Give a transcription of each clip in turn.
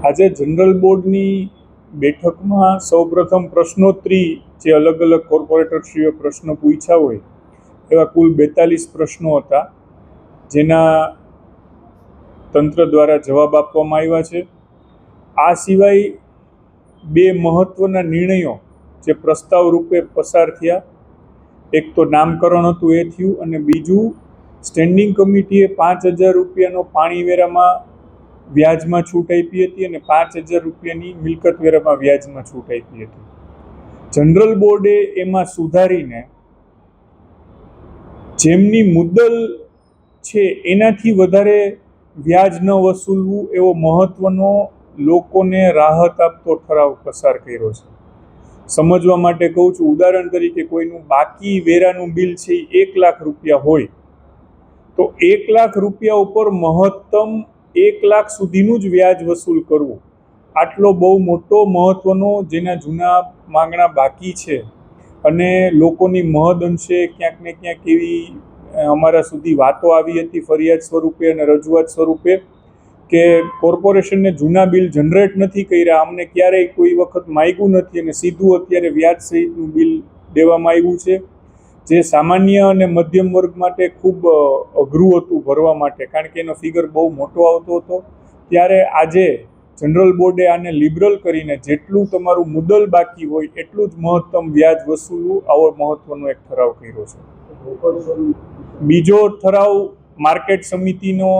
આજે જનરલ બોર્ડની બેઠકમાં સૌપ્રથમ પ્રશ્નોત્તરી જે અલગ અલગ કોર્પોરેટરશ્રીઓ પ્રશ્ન પૂછ્યા હોય એવા કુલ 42 પ્રશ્નો હતા, જેના તંત્ર દ્વારા જવાબ આપવામાં આવ્યા છે. આ સિવાય બે મહત્વના નિર્ણયો જે પ્રસ્તાવ રૂપે પસાર થયા, એક તો નામકરણ હતું એ થયું, અને બીજું સ્ટેન્ડિંગ કમિટીએ 5,000 રૂપિયાનો પાણી વેરામાં વ્યાજમાં છૂટ આપી હતી અને 5,000 રૂપિયાની મિલકત વેરામાં વ્યાજમાં છૂટ આપી હતી. જનરલ બોર્ડે એમાં સુધારીને જેમની મુદ્દલ છે એનાથી વધારે વ્યાજ ન વસૂલવું એવો મહત્વનો લોકોને રાહત આપતો ઠરાવ પસાર કર્યો છે. સમજવા માટે કહું છું, ઉદાહરણ તરીકે કોઈનું બાકી વેરાનું બિલ છે 1 લાખ રૂપિયા હોય તો 1 લાખ રૂપિયા ઉપર મહત્તમ 1 લાખ સુધીનું જ વ્યાજ વસૂલ કરવું, આટલો બહુ મોટો મહત્વનો જેના જૂના માંગણા બાકી છે અને લોકોની મહદ અંશે ક્યાંક ને ક્યાંક એવી અમારા સુધી વાતો આવી હતી ફરિયાદ સ્વરૂપે અને રજૂઆત સ્વરૂપે કે કોર્પોરેશનને જૂના બિલ જનરેટ નથી કર્યા, અમને ક્યારેય કોઈ વખત માગ્યું નથી અને સીધું અત્યારે વ્યાજ સહિતનું બિલ દેવામાં આવ્યું છે, જે સામાન્ય અને મધ્યમ વર્ગ માટે ખૂબ અઘરું હતું ભરવા માટે, કારણ કે એનો ફિગર બહુ મોટો આવતો હતો. ત્યારે આજે જનરલ બોર્ડે આને લિબરલ કરીને જેટલું તમારું મુદ્દલ બાકી હોય એટલું જ મહત્તમ વ્યાજ વસૂલવું, આવો મહત્વનો એક ઠરાવ કર્યો છે. બીજો ઠરાવ માર્કેટ સમિતિનો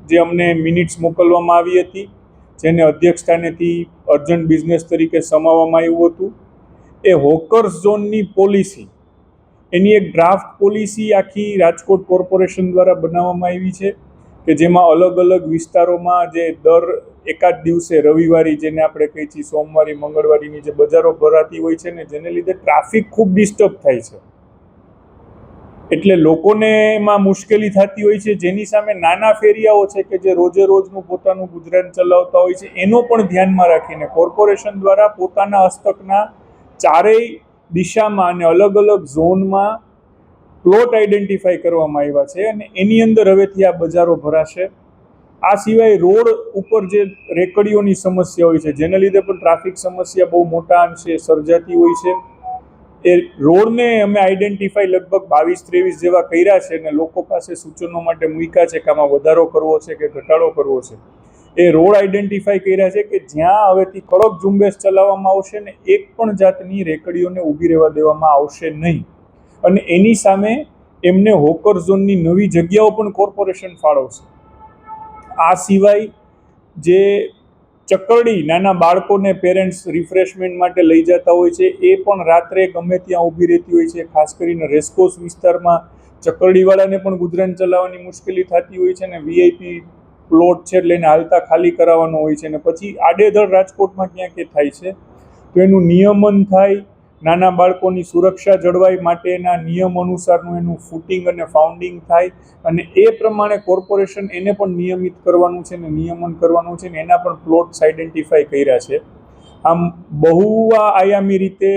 જે અમને મિનિટ્સ મોકલવામાં આવી હતી, જેને અધ્યક્ષ સ્થાનેથી અર્જન્ટ બિઝનેસ તરીકે સમાવવામાં આવ્યું હતું, એ હોકર્સ ઝોનની પોલિસી, એની એક ડ્રાફ્ટ પોલિસી આખી રાજકોટ કોર્પોરેશન દ્વારા બનાવવામાં આવી છે કે જેમાં અલગ અલગ વિસ્તારોમાં જે દર એકાદ દિવસે રવિવારી, જેને આપણે કહીએ છીએ સોમવારી મંગળવારીની જે બજારો ભરાતી હોય છે ને, જેને લીધે ટ્રાફિક ખૂબ ડિસ્ટર્બ થાય છે, એટલે લોકોને એમાં મુશ્કેલી થતી હોય છે. જેની સામે નાના ફેરિયાઓ છે કે જે રોજે રોજનું પોતાનું ગુજરાન ચલાવતા હોય છે, એનો પણ ધ્યાનમાં રાખીને કોર્પોરેશન દ્વારા પોતાના હસ્તકના ચારેય દિશામાં અને અલગ અલગ ઝોનમાં પ્લોટ આઈડેન્ટિફાઈ કરવામાં આવ્યા છે અને એની અંદર હવેથી આ બજારો ભરાશે. આ સિવાય રોડ ઉપર જે રેકડીઓની સમસ્યા હોય છે, જેને લીધે પણ ટ્રાફિક સમસ્યા બહુ મોટા અંશે સર્જાતી હોય છે, એ રોડને અમે આઈડેન્ટિફાઈ લગભગ 22-23 જેવા કર્યા છે અને લોકો પાસે સૂચનો માટે મૂક્યા છે કે આમાં વધારો કરવો છે કે ઘટાડો કરવો છે. એ રોડ આઈડેન્ટિફાઈ કર્યા છે કે જ્યાં હવેથી કડક ઝુંબેશ ચલાવવામાં આવશે ને એક પણ જાતની રેકડીઓને ઊભી રહેવા દેવામાં આવશે નહીં, અને એની સામે એમને હોકર ઝોનની નવી જગ્યાઓ પણ કોર્પોરેશન ફાળવશે. આ સિવાય જે ચકરડી નાના બાળકોને પેરેન્ટ્સ રિફ્રેશમેન્ટ માટે લઈ જતા હોય છે, એ પણ રાત્રે ગમે ત્યાં ઊભી રહેતી હોય છે. ખાસ કરીને રેસકોર્સ વિસ્તારમાં ચકરડીવાળાને પણ ગુજરાન ચલાવવાની મુશ્કેલી થતી હોય છે અને વીઆઈપી પ્લોટ છે એટલે એને હાલતા ખાલી કરાવવાનો હોય છે, અને પછી આડેધડ રાજકોટમાં ક્યાંક એ થાય છે. તો એનું નિયમન થાય, નાના બાળકોની સુરક્ષા જળવાય માટેના નિયમ અનુસારનું એનું ફૂટિંગ અને ફાઉન્ડિંગ થાય, અને એ પ્રમાણે કોર્પોરેશન એને પણ નિયમિત કરવાનું છે ને નિયમન કરવાનું છે ને એના પણ પ્લોટ્સ આઈડેન્ટિફાઈ કર્યા છે. આમ બહુઆયામી રીતે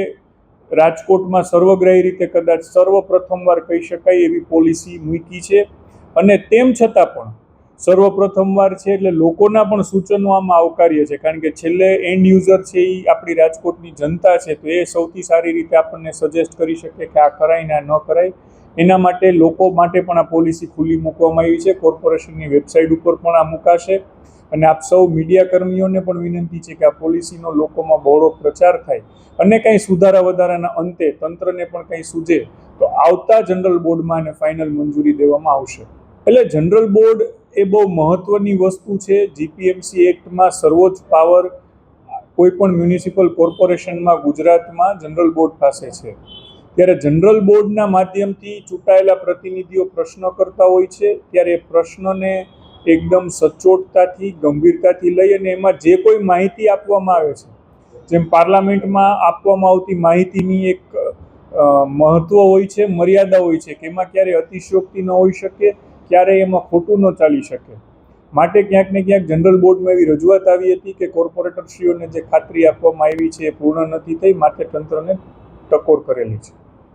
રાજકોટમાં સર્વગ્રાહી રીતે કદાચ સર્વપ્રથમવાર કહી શકાય એવી પોલિસી મૂકી છે, અને તેમ છતાં પણ સર્વપ્રથમવાર છે એટલે લોકોના પણ સૂચનો આમાં આવકાર્ય છે, કારણ કે છેલ્લે એન્ડ યુઝર છે એ આપણી રાજકોટની જનતા છે, તો એ સૌથી સારી રીતે આપણને સજેસ્ટ કરી શકે કે આ કરાય ને આ ન કરાય. એના માટે લોકો માટે પણ આ પોલિસી ખુલ્લી મૂકવામાં આવી છે. કોર્પોરેશનની વેબસાઇટ ઉપર પણ આ મુકાશે, અને આપ સૌ મીડિયા કર્મીઓને પણ વિનંતી છે કે આ પોલિસીનો લોકોમાં બહોળો પ્રચાર થાય અને કંઈ સુધારા વધારાના અંતે તંત્રને પણ કંઈ સૂઝે તો આવતા જનરલ બોર્ડમાં અને ફાઇનલ મંજૂરી દેવામાં આવશે. એટલે જનરલ બોર્ડ એ બહુ મહત્વની વસ્તુ છે. જીપીએમસી એક્ટમાં સર્વોચ્ચ પાવર કોઈ પણ મ્યુનિસિપલ કોર્પોરેશનમાં ગુજરાતમાં જનરલ બોર્ડ પાસે છે. ત્યારે જનરલ બોર્ડના માધ્યમથી ચૂંટાયેલા પ્રતિનિધિઓ પ્રશ્ન કરતા હોય છે, ત્યારે પ્રશ્નને એકદમ સચોટતાથી ગંભીરતાથી લઈ અને એમાં જે કોઈ માહિતી આપવામાં આવે છે, જેમ પાર્લામેન્ટમાં આપવામાં આવતી માહિતીની એક મહત્વ હોય છે, મર્યાદા હોય છે કે એમાં ક્યારેય અતિશયોક્તિ ન હોઈ શકે, ક્યારેય એમાં ખોટું ન ચાલી શકે. માટે ક્યાંક ને ક્યાંક જનરલ બોર્ડમાં એવી રજૂઆત આવી હતી કે કોર્પોરેટરશ્રીઓને જે ખાતરી આપવામાં આવી છે એ પૂર્ણ નથી થઈ, માટે તંત્રને ટકોર કરેલી છે.